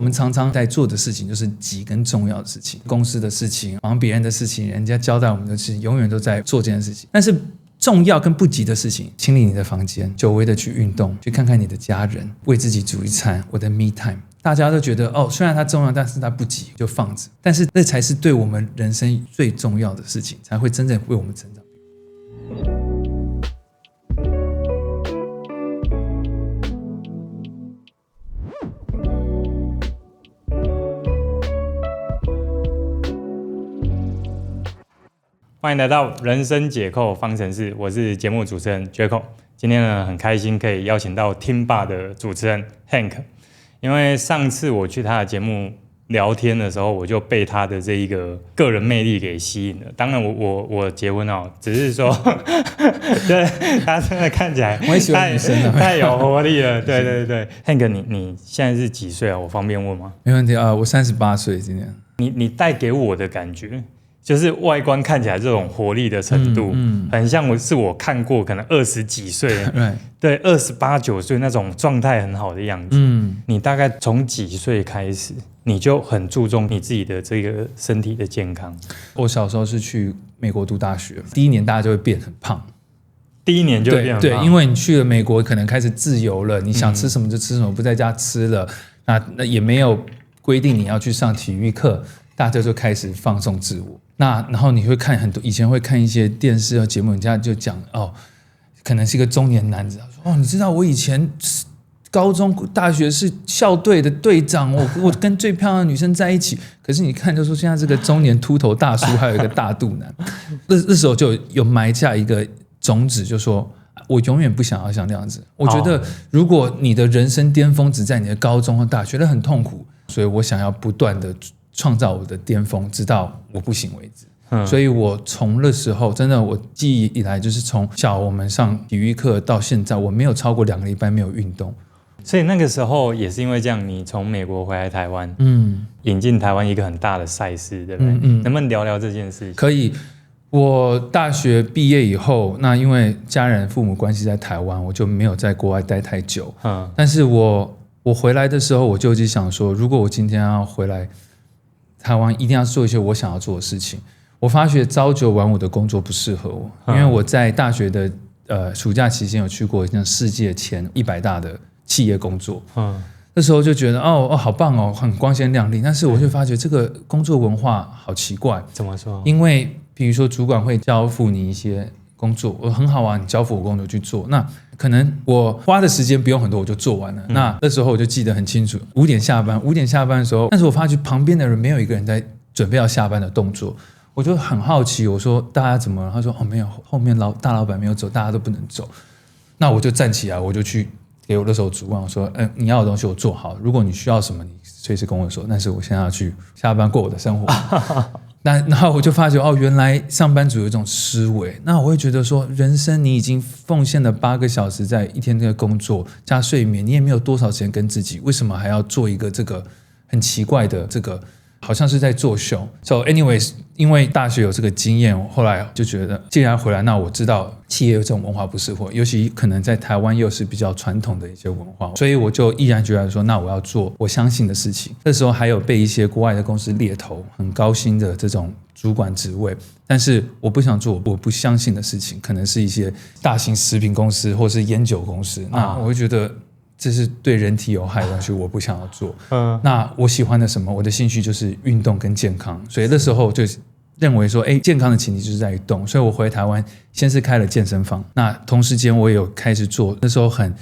我们常常在做的事情就是急跟重要的事情，公司的事情，忙别人的事情，人家交代我们的事情，永远都在做这件事情。但是重要跟不急的事情，清理你的房间，久违的去运动，去看看你的家人，为自己煮一餐，我的 me time。大家都觉得虽然它重要，但是它不急，就放着。但是那才是对我们人生最重要的事情，才会真正为我们成长。欢迎来到人生解扣方程式，我是节目主持人 Jaco。今天呢，很开心可以邀请到听吧的主持人 Hank， 因为上次我去他的节目聊天的时候，我就被他的这一个个人魅力给吸引了。当然我结婚了，只是说，对他真的看起来我也喜欢女生的，太有活力了。对对对 ，Hank， 你现在是几岁啊？我方便问吗？没问题啊，我38岁今年。你带给我的感觉。就是外观看起来这种活力的程度，很像我看过可能20几岁，对，28、9岁那种状态很好的样子。你大概从几岁开始，你就很注重你自己的这个身体的健康？我小时候是去美国读大学，第一年大家就会变很胖。第一年就变很胖，对，因为你去了美国，可能开始自由了，你想吃什么就吃什么，不在家吃了，那也没有规定你要去上体育课，大家就开始放纵自我。然后你会看很多，以前会看一些电视和节目，人家就讲可能是一个中年男子，说你知道我以前高中、大学是校队的队长，我跟最漂亮的女生在一起。可是你看，就说现在这个中年秃头大叔，还有一个大肚腩，那时候就有埋下一个种子，就说我永远不想要像那样子。我觉得如果你的人生巅峰只在你的高中和大学，那很痛苦，所以我想要不断的创造我的巅峰，直到我不行为止。所以我从那时候真的，我记忆以来就是从小我们上体育课到现在，我没有超过2个礼拜没有运动。所以那个时候也是因为这样，你从美国回来台湾，引进台湾一个很大的赛事，对不对？能不能聊聊这件事情？可以。我大学毕业以后，那因为家人父母关系在台湾，我就没有在国外待太久。但是我回来的时候，我就一直想说，如果我今天要回来台湾，一定要做一些我想要做的事情。我发觉朝九晚五的工作不适合我，因为我在大学的暑假期间有去过像世界前100大的企业工作。那时候就觉得好棒哦，很光鲜亮丽。但是我就发觉这个工作文化好奇怪。怎么说？因为比如说主管会交付你一些工作，很好啊，你交付我工作去做，那可能我花的时间不用很多，我就做完了。那时候我就记得很清楚，5点下班的时候，但是我发觉旁边的人没有一个人在准备要下班的动作。我就很好奇，我说大家怎么了？他说没有，后面大老板没有走，大家都不能走。那我就站起来，我就去给我那时候主管我说，你要的东西我做好，如果你需要什么，你随时跟我说。但是我现在要去下班过我的生活。然后我就发觉原来上班族有一种思维。那我会觉得说，人生你已经奉献了8个小时在一天的工作加睡眠，你也没有多少时间跟自己，为什么还要做一个这个很奇怪的这个？好像是在作秀。So anyways， 因为大学有这个经验，后来就觉得既然回来，那我知道企业有这种文化不适合，尤其可能在台湾又是比较传统的一些文化，所以我就毅然决然说，那我要做我相信的事情。那时候还有被一些国外的公司猎头，很高薪的这种主管职位，但是我不想做我不相信的事情，可能是一些大型食品公司或是烟酒公司。那我会觉得这是对人体有害的东西，我不想要做。那我喜欢的什么？我的兴趣就是运动跟健康，所以那时候就认为说，健康的前提就是在于动。所以我回台湾，先是开了健身房，那同时间我也有开始做，那时候很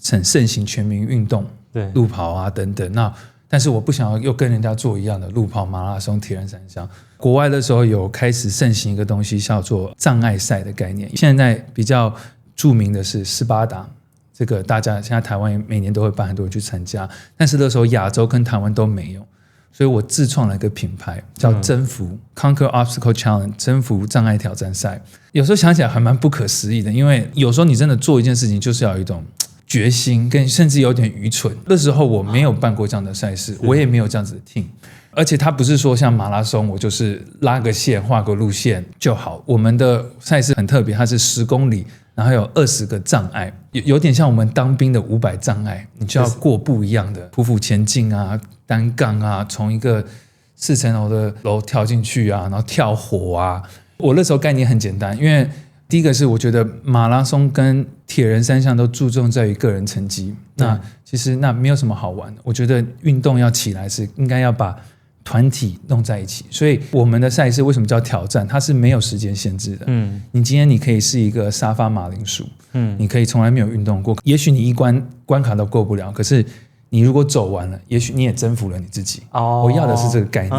盛行全民运动，对，路跑啊等等。但是我不想要又跟人家做一样的路跑、马拉松、铁人三项。国外的时候有开始盛行一个东西叫做障碍赛的概念，现在比较著名的是斯巴达。这个大家现在台湾每年都会办，很多人去参加，但是那时候亚洲跟台湾都没有，所以我自创了一个品牌叫征服 Conquer Obstacle Challenge， 征服障碍挑战赛。有时候想起来还蛮不可思议的，因为有时候你真的做一件事情就是要有一种决心，跟甚至有点愚蠢。那时候我没有办过这样的赛事，我也没有这样子的 team， 而且它不是说像马拉松我就是拉个线画个路线就好，我们的赛事很特别，它是10公里然后有20个障碍，有点像我们当兵的500障碍，你就要过不一样的匍匐前进啊、单杠啊，从一个4层楼的楼跳进去啊，然后跳火啊。我那时候概念很简单，因为第一个是我觉得马拉松跟铁人3项都注重在于个人成绩，那其实那没有什么好玩的。我觉得运动要起来是应该要把团体弄在一起，所以我们的赛事为什么叫挑战？它是没有时间限制的。你今天你可以是一个沙发马铃薯，你可以从来没有运动过，也许你一关卡都过不了，可是你如果走完了，也许你也征服了你自己。我要的是这个概念。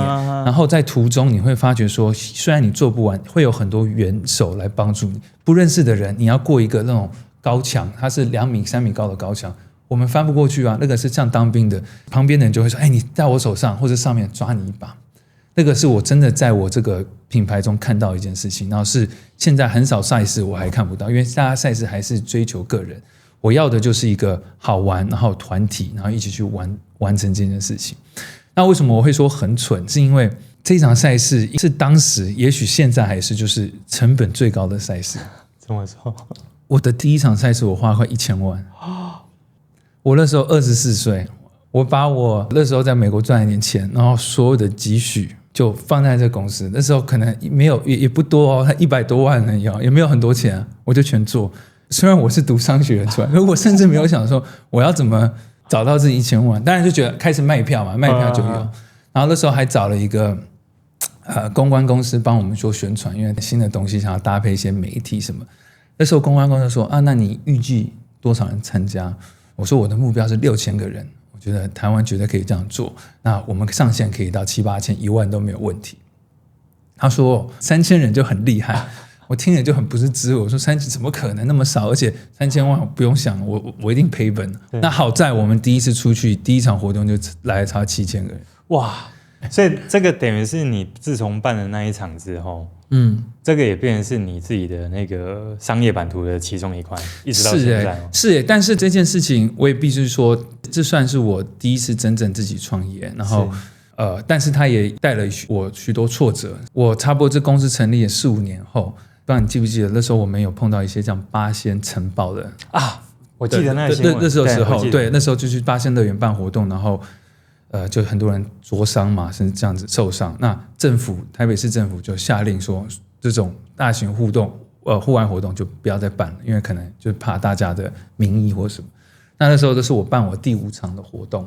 然后在途中你会发觉说，虽然你做不完，会有很多援手来帮助你。不认识的人，你要过一个那种高墙，它是2米3米高的高墙。我们翻不过去啊，那个是像当兵的，旁边的人就会说：“哎，你在我手上，或者上面抓你一把。”那个是我真的在我这个品牌中看到一件事情，然后是现在很少赛事我还看不到，因为大家赛事还是追求个人，我要的就是一个好玩，然后团体，然后一起去完成这件事情。那为什么我会说很蠢？是因为这场赛事是当时，也许现在还是就是成本最高的赛事。怎么说？我的第一场赛事我花快1000万。我那时候24岁，我把我那时候在美国赚一点钱，然后所有的积蓄就放在这个公司。那时候可能没有也不多哦，100多万而已，也没有很多钱，我就全做。虽然我是读商学院出来，我甚至没有想说我要怎么找到这1000万，当然就觉得开始卖票嘛，卖票就有。然后那时候还找了一个公关公司帮我们做宣传，因为新的东西想要搭配一些媒体什么。那时候公关公司说啊，那你预计多少人参加？我说我的目标是6000个人，我觉得台湾绝对可以这样做。那我们上限可以到7、8千、1万都没有问题。他说3000人就很厉害，我听了就很不是滋味。我说怎么可能那么少？而且3000万不用想，我一定赔本。那好在我们第一次出去第一场活动就来了超7000个人，哇！所以这个等于是你自从办了那一场之后，这个也变成是你自己的那个商业版图的其中一块，一直到现在是但是这件事情我也必须说，这算是我第一次真正自己创业，然后但是它也带了我许多挫折。我差不多这公司成立了4、5年后，不知道你记不记得那时候我们有碰到一些这样8仙城堡的啊，我记得那个新闻，那时候对，那时候就去8仙乐园办活动，然后就很多人灼伤嘛，甚至这样子受伤。那台北市政府就下令说，这种大型户外活动就不要再办了，因为可能就怕大家的民意或什么。那时候都是我办我第5场的活动，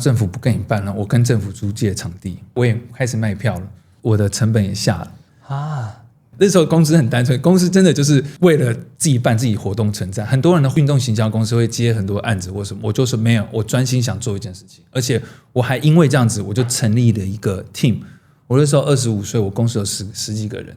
政府不跟你办了，我跟政府租借场地，我也开始卖票了，我的成本也下了啊。那时候公司很单纯，公司真的就是为了自己办自己活动存在。很多人的运动行销公司会接很多案子或什么，我就是没有，我专心想做一件事情，而且我还因为这样子，我就成立了一个 team。我那时候25岁，我公司有十几个人，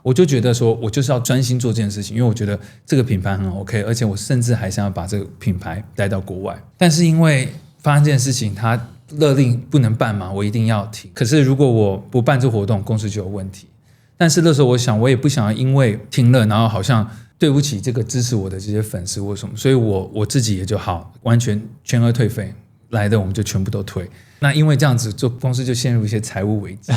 我就觉得说我就是要专心做这件事情，因为我觉得这个品牌很 OK， 而且我甚至还想要把这个品牌带到国外。但是因为发生这件事情，它勒令不能办嘛，我一定要停。可是如果我不办这活动，公司就有问题。但是那时候我想，我也不想要因为停了，然后好像对不起这个支持我的这些粉丝或什么，所以我自己也就好，完全全额退费，来的我们就全部都退。那因为这样子，公司就陷入一些财务危机。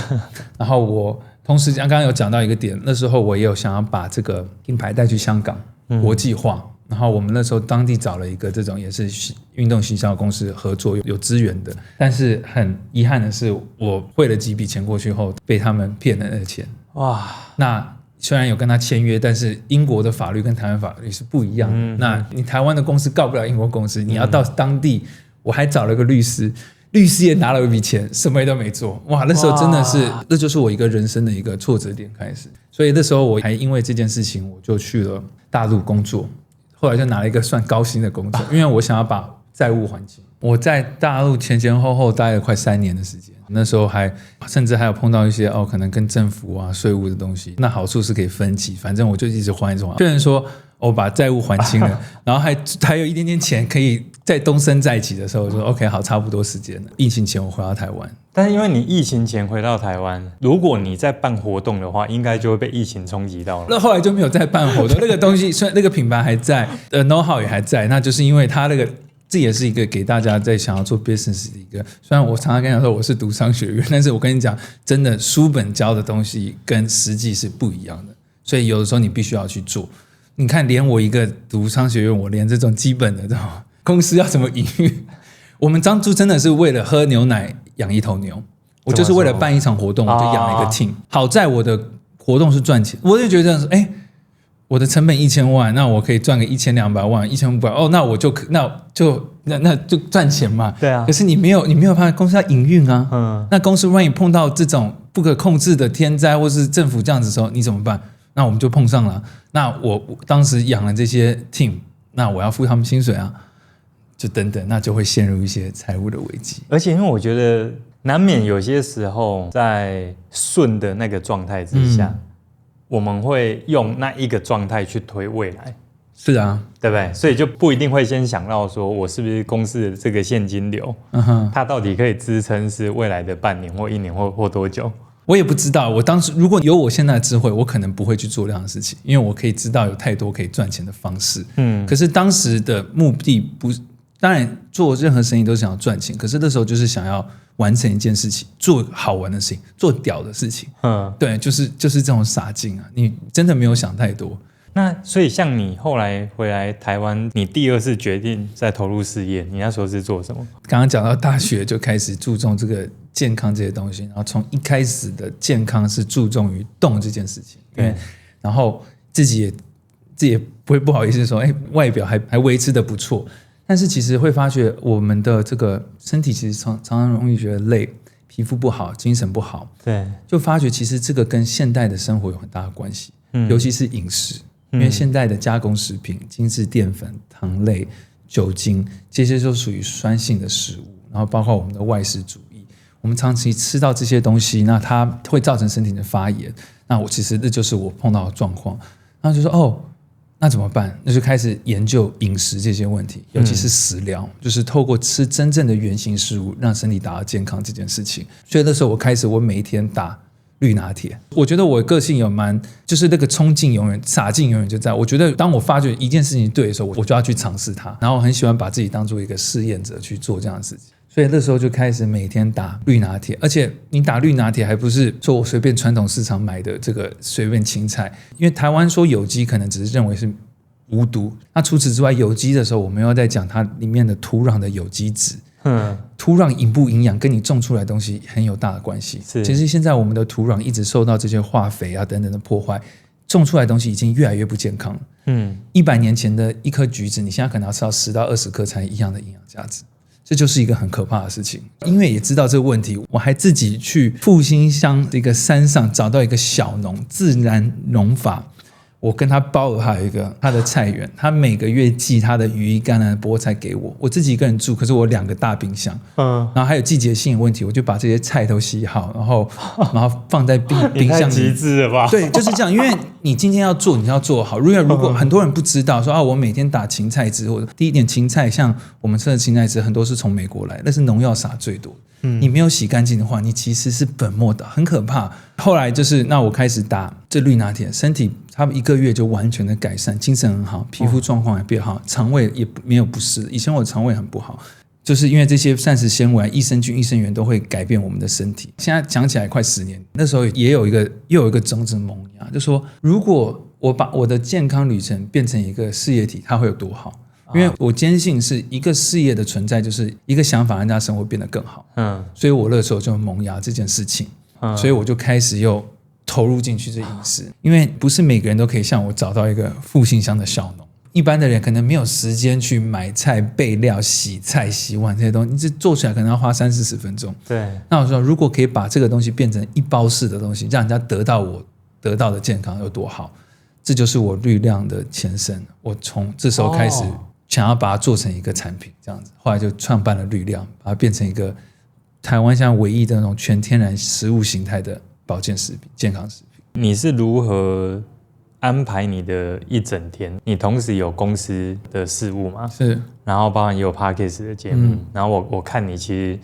然后我同时刚刚有讲到一个点，那时候我也有想要把这个品牌带去香港国际化。然后我们那时候当地找了一个这种也是运动行销公司合作有资源的，但是很遗憾的是，我汇了几笔钱过去后，被他们骗了那个钱。哇！那虽然有跟他签约，但是英国的法律跟台湾法律是不一样的。那你台湾的公司告不了英国公司，你要到当地，我还找了个律师。律师也拿了一笔钱，什么也都没做。哇，那时候真的是，那就是我一个人生的一个挫折点开始。所以那时候我还因为这件事情，我就去了大陆工作。后来就拿了一个算高薪的工作，因为我想要把债务还清。我在大陆前后后待了快3年的时间，那时候甚至还有碰到一些可能跟政府啊税务的东西。那好处是可以分期，反正我就一直还。虽然说我把债务还清了，然后还有一点点钱可以在东升再起的时候，我说 OK 好，差不多时间了。疫情前我回到台湾，但是因为你疫情前回到台湾，如果你在办活动的话，应该就会被疫情冲击到了。那后来就没有再办活动，那个东西虽然那个品牌还在，know how 也还在，那就是因为它那个。这也是一个给大家在想要做 business 的一个，虽然我常常跟你讲说我是读商学院，但是我跟你讲，真的书本教的东西跟实际是不一样的，所以有的时候你必须要去做。你看，连我一个读商学院，我连这种基本的这种公司要怎么营运，我们当初真的是为了喝牛奶养一头牛。我就是为了办一场活动，我就养了一个 team。好在我的活动是赚钱，我就觉得我的成本1000万，那我可以赚个1200万、1500，那就赚钱嘛。对啊。可是你没有办法，公司要营运啊。那公司万一碰到这种不可控制的天灾，或是政府这样子的时候，你怎么办？那我们就碰上了。那我当时养了这些 team， 那我要付他们薪水啊，就等等，那就会陷入一些财务的危机。而且因为我觉得难免有些时候在顺的那个状态之下，我们会用那一个状态去推未来。是啊，对不对？所以就不一定会先想到说我是不是公司的这个现金流，它到底可以支撑是未来的半年或1年或多久？我也不知道。我当时如果有我现在的智慧，我可能不会去做这样的事情，因为我可以知道有太多可以赚钱的方式。可是当时的目的不，当然做任何生意都是想要赚钱，可是那时候就是想要完成一件事情，做好玩的事情，做屌的事情。对，就是这种傻劲啊！你真的没有想太多。那所以像你后来回来台湾，你第2次决定再投入事业，你那时候是做什么？刚刚讲到大学就开始注重这个健康这些东西，然后从一开始的健康是注重于动这件事情，对，然后自己也不会不好意思说，外表还维持的不错，但是其实会发觉我们的这个身体其实常常容易觉得累，皮肤不好，精神不好，对，就发觉其实这个跟现代的生活有很大的关系，尤其是饮食。因为现代的加工食品、精致淀粉、糖类、酒精，这些都属于酸性的食物，然后包括我们的外食主义，我们长期吃到这些东西，那它会造成身体的发炎。那其实这就是我碰到的状况，然后就说那怎么办？那就开始研究饮食这些问题，尤其是食疗，就是透过吃真正的原型食物，让身体达到健康这件事情。所以那时候我每一天打绿拿铁。我觉得我个性有就是那个冲劲永远、傻劲永远就在。我觉得当我发觉一件事情对的时候，我就要去尝试它，然后我很喜欢把自己当做一个试验者去做这样的事情。所以那时候就开始每天打绿拿铁，而且你打绿拿铁还不是说我随便传统市场买的这个随便青菜，因为台湾说有机可能只是认为是无毒，那除此之外有机的时候，我们要再讲它里面的土壤的有机质。土壤营不营养跟你种出来的东西很有大的关系。其实现在我们的土壤一直受到这些化肥啊等等的破坏，种出来的东西已经越来越不健康了。100年前的一颗橘子，你现在可能要吃到10到20颗才一样的营养价值，这就是一个很可怕的事情。因为也知道这个问题，我还自己去复兴乡这个山上找到一个小农自然农法。我跟他包了还有一个他的菜园，他每个月寄他的羽衣甘蓝菠菜给我。我自己一个人住，可是我2个大冰箱，然后还有季节性的问题，我就把这些菜都洗好，然后放在冰箱里。你太极致了吧？对，就是这样。因为你今天要做，你要做好。如果很多人不知道说我每天打芹菜汁，或者第一点芹菜，像我们吃的芹菜汁很多是从美国来，但是农药撒最多。你没有洗干净的话，你其实是本末倒，很可怕。后来就是那我开始打这绿拿铁，身体差不多1个月就完全的改善，精神很好，皮肤状况也变好，肠胃也没有不适。以前我肠胃很不好，就是因为这些膳食纤维、益生菌、益生元都会改变我们的身体。现在讲起来快10年，那时候又有一个种子萌芽，就说如果我把我的健康旅程变成一个事业体，它会有多好？因为我坚信是一个事业的存在，就是一个想法让大家生活变得更好。所以我那时候就萌芽这件事情，所以我就开始又投入进去这饮食。因为不是每个人都可以像我找到一个复兴乡的小农，一般的人可能没有时间去买菜、备料、洗菜、洗碗这些东西，你这做起来可能要花30-40分钟。对，那我说如果可以把这个东西变成一包式的东西，让人家得到我得到的健康有多好，这就是我绿量的前身。我从这时候开始想要把它做成一个产品，这样子，后来就创办了绿量，把它变成一个台湾现在唯一的那种全天然食物形态的保健食品、健康食品。你是如何安排你的一整天？你同时有公司的事务吗？是，然后包含也有 Podcast 的节目，然后我看你其实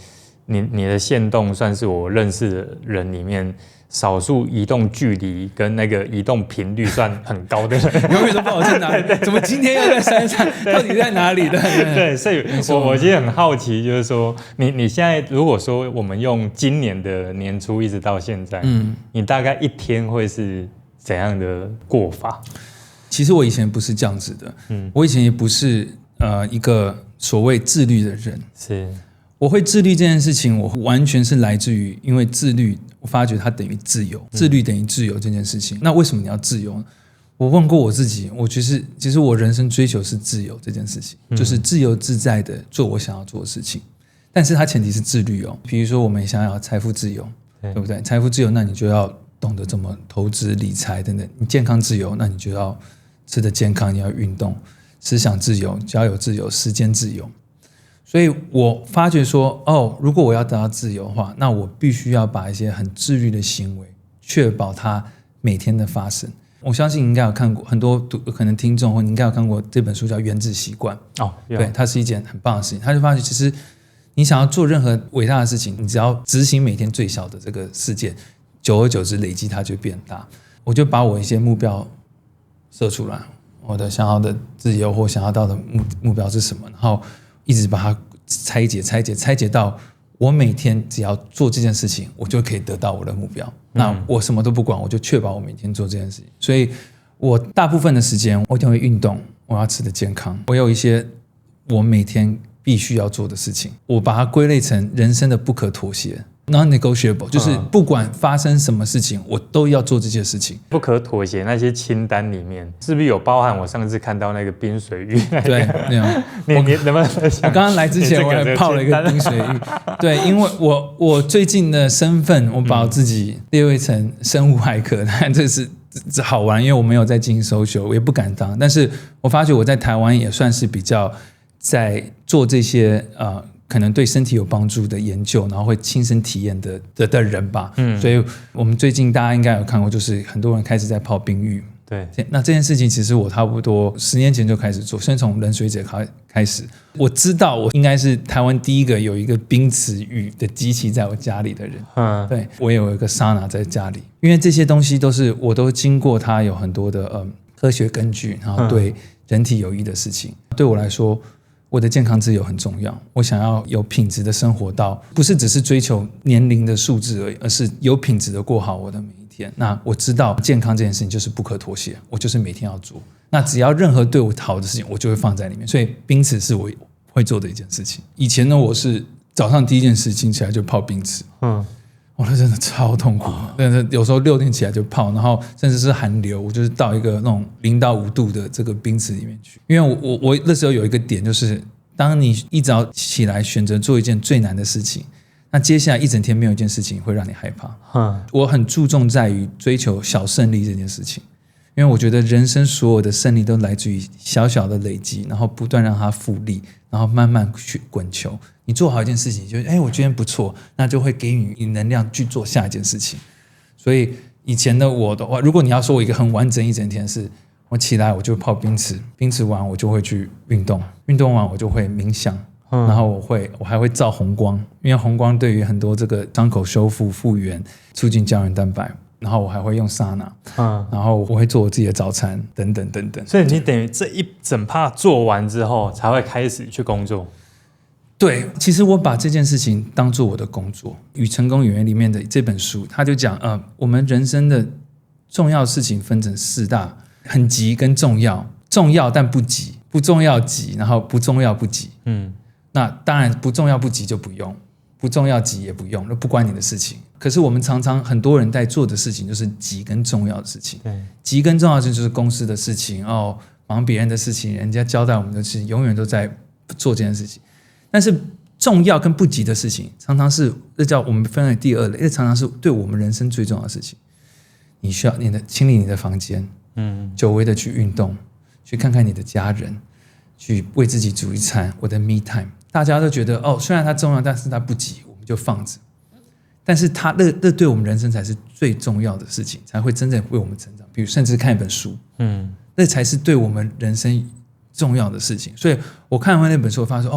你的限动算是我认识的人里面少数移动距离跟那个移动频率算很高的人，永远都不知道我在哪里，怎么今天又在山上，到底在哪里的？对，所以我其实很好奇，就是说你现在如果说我们用今年的年初一直到现在，你大概一天会是怎样的过法？其实我以前不是这样子的，我以前也不是一个所谓自律的人。是，我会自律这件事情，我完全是来自于因为自律，我发觉它等于自由，自律等于自由这件事情。那为什么你要自由呢？我问过我自己，其实我人生追求是自由这件事情，就是自由自在的做我想要做的事情。但是它前提是自律哦。比如说我们想要财富自由，对不对？财富自由，那你就要懂得怎么投资理财等等。你健康自由，那你就要吃得健康，你要运动。思想自由，交友自由，时间自由。所以我发觉说，如果我要得到自由的话，那我必须要把一些很自律的行为，确保它每天的发生。我相信你应该有看过，很多可能听众或你应该有看过这本书叫《原子习惯》对，它是一件很棒的事情。他就发觉，其实你想要做任何伟大的事情，你只要执行每天最小的这个事件，久而久之累积它就变大。我就把我一些目标设出来，我的想要的自由或想要到的目标是什么，然后一直把它拆解到我每天只要做这件事情，我就可以得到我的目标。那我什么都不管，我就确保我每天做这件事情。所以我大部分的时间我一定会运动，我要吃得健康，我有一些我每天必须要做的事情，我把它归类成人生的不可妥协。Non-negotiable 就是不管发生什么事情，我都要做这些事情。不可妥协那些清单里面，是不是有包含我上次看到那个冰水浴？对，那样。你能不能分享？我刚刚来之前我还泡了一个冰水浴。对，因为我最近的身份，我把我自己列为成生物骇客，但这好玩，因为我没有在进行social，我也不敢当。但是我发觉我在台湾也算是比较在做这些可能对身体有帮助的研究，然后会亲身体验的人吧。所以我们最近大家应该有看过，就是很多人开始在泡冰浴。对，那这件事情其实我差不多10年前就开始做，先从冷水者开始。我知道我应该是台湾第一个有一个冰池浴的机器在我家里的人。对，我也有一个沙拿在家里，因为这些东西我都经过它有很多的科学根据，然后对人体有益的事情。对我来说，我的健康自由很重要，我想要有品质的生活到，不是只是追求年龄的数字而已，而是有品质的过好我的每一天。那我知道健康这件事情就是不可妥协，我就是每天要做。那只要任何对我好的事情，我就会放在里面。所以冰池是我会做的一件事情。以前呢，我是早上第一件事情起来就泡冰池。那真的超痛苦，但是有时候6点起来就泡，然后甚至是寒流，我就是到一个那种0到5度的这个冰池里面去。因为我那时候有一个点，就是当你一早起来选择做一件最难的事情，那接下来一整天没有一件事情会让你害怕。我很注重在于追求小胜利这件事情，因为我觉得人生所有的胜利都来自于小小的累积，然后不断让它复利，然后慢慢去滚球。你做好一件事情，就我今天不错，那就会给予你能量去做下一件事情。所以以前的我的话，如果你要说我一个很完整一整天，是我起来我就泡冰池，冰池完我就会去运动，运动完我就会冥想，然后我还会照红光，因为红光对于很多这个伤口修复、复原、促进胶原蛋白。然后我还会用沙拿，然后我会做我自己的早餐，等等等等。所以你等于这一整趴做完之后，才会开始去工作。对，其实我把这件事情当做我的工作。《与成功有约》里面的这本书，他就讲，我们人生的重要事情分成4大，很急跟重要，重要但不急，不重要急，然后不重要不急。那当然不重要不急就不用，不重要急也不用，那不关你的事情。可是我们常常很多人在做的事情就是急跟重要的事情。急跟重要的事情就是公司的事情，忙别人的事情，人家交代我们的事情，永远都在做这件事情。但是重要跟不急的事情，常常是这叫我们分为第2类，常常是对我们人生最重要的事情。你需要清理你的房间，久违的去运动，去看看你的家人，去为自己煮一餐，我的 me time。大家都觉得虽然它重要，但是它不急，我们就放着。但是那对我们人生才是最重要的事情，才会真正为我们成长。比如甚至看一本书，那才是对我们人生重要的事情。所以我看完那本书，我发现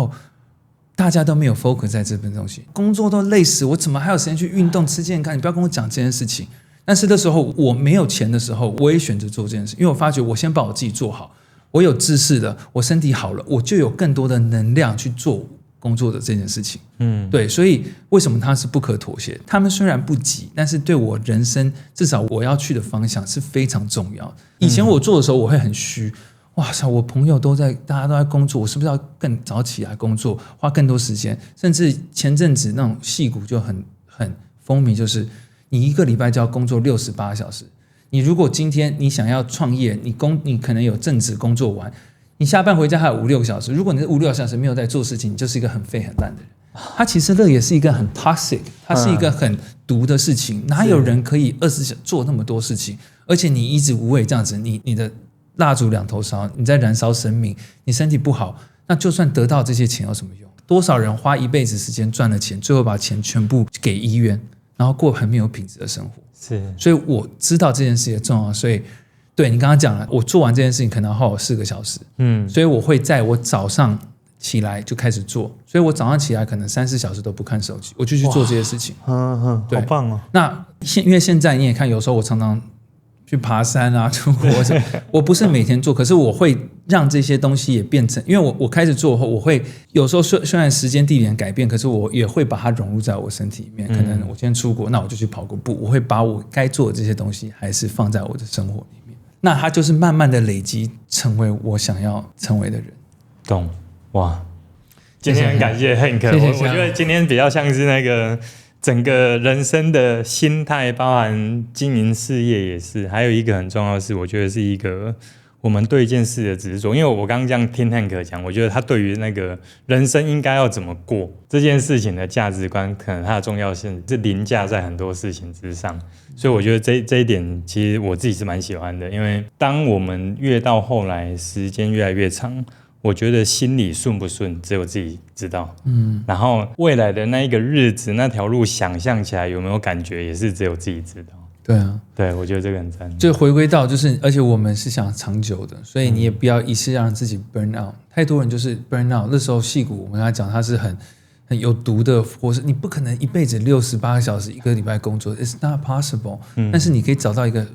大家都没有 focus 在这本东西，工作都累死，我怎么还有时间去运动、吃健康？你不要跟我讲这件事情。但是那时候我没有钱的时候，我也选择做这件事，因为我发觉我先把我自己做好，我有知识了，我身体好了，我就有更多的能量去做工作的这件事情。对，所以为什么它是不可妥协？他们虽然不急，但是对我人生至少我要去的方向是非常重要的。以前我做的时候我会很虚，哇塞，我朋友大家都在工作，我是不是要更早起来工作，花更多时间？甚至前阵子那种矽谷就很风靡，就是你一个礼拜就要工作68个小时。你如果今天你想要创业，你可能有正职工作完，你下班回家还有5-6个小时。如果你这5-6个小时没有在做事情，你就是一个很废很烂的人。它其实这也是一个很 toxic， 它是一个很毒的事情。哪有人可以24小时做那么多事情？而且你一直无谓这样子，你的蜡烛两头烧，你在燃烧生命，你身体不好，那就算得到这些钱有什么用？多少人花一辈子时间赚了钱，最后把钱全部给医院，然后过很没有品质的生活。是，所以我知道这件事情的重要，所以对你刚刚讲了，我做完这件事情可能要耗我4个小时，所以我会在我早上起来就开始做，所以我早上起来可能3-4小时都不看手机，我就去做这些事情。对，好棒哦。那因为现在你也看，有时候我常常去爬山啊，出国，我不是每天做，可是我会让这些东西也变成，因为我开始做后，我会有时候虽然时间地点改变，可是我也会把它融入在我身体里面。可能我今天出国，那我就去跑个步，我会把我该做的这些东西还是放在我的生活里面。那它就是慢慢的累积，成为我想要成为的人。懂。哇，今天很感谢 Hank， 我觉得今天比较像是那个整个人生的心态，包含经营事业也是，还有一个很重要的是，我觉得是一个我们对一件事的执着。因为我刚刚这样听 Hank 讲，我觉得他对于那个人生应该要怎么过这件事情的价值观，可能它的重要性是凌驾在很多事情之上。所以我觉得这一点其实我自己是蛮喜欢的，因为当我们越到后来时间越来越长，我觉得心里顺不顺只有自己知道，然后未来的那一个日子那条路想象起来有没有感觉也是只有自己知道。对啊，对，我觉得这个很赞。就回归到就是，而且我们是想长久的，所以你也不要一次让自己 burn out。太多人就是 burn out， 那时候矽谷我们跟他讲他是很有毒的，或是你不可能一辈子68个小时一个礼拜工作 ，it's not possible。但是你可以找到一个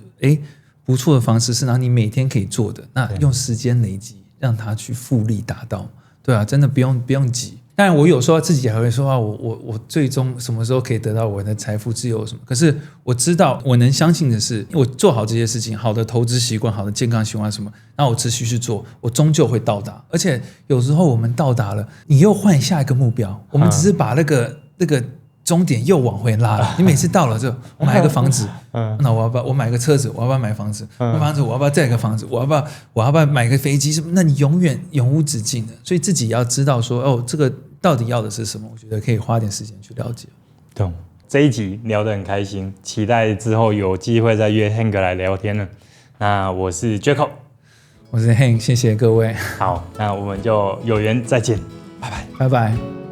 不错的方式，是让你每天可以做的，那用时间累积。让他去复利达到，对啊，真的不用急。当然，我有时候自己还会说我最终什么时候可以得到我的财富自由什么？可是我知道，我能相信的是，我做好这些事情，好的投资习惯、好的健康习惯什么，那我持续去做，我终究会到达。而且有时候我们到达了，你又换下一个目标，我们只是把那个终点又往回拉了。你每次到了就我买一个房子，那我买个车子，我要不要买房子？买房子我要不要再一个房子？我要不要买个飞机？那你永远永无止境的。所以自己要知道说，这个到底要的是什么？我觉得可以花点时间去了解。懂。这一集聊得很开心，期待之后有机会再约 Hank 来聊天了。那我是 Jacob， 我是 Hank， 谢谢各位。好，那我们就有缘再见，拜拜，拜拜。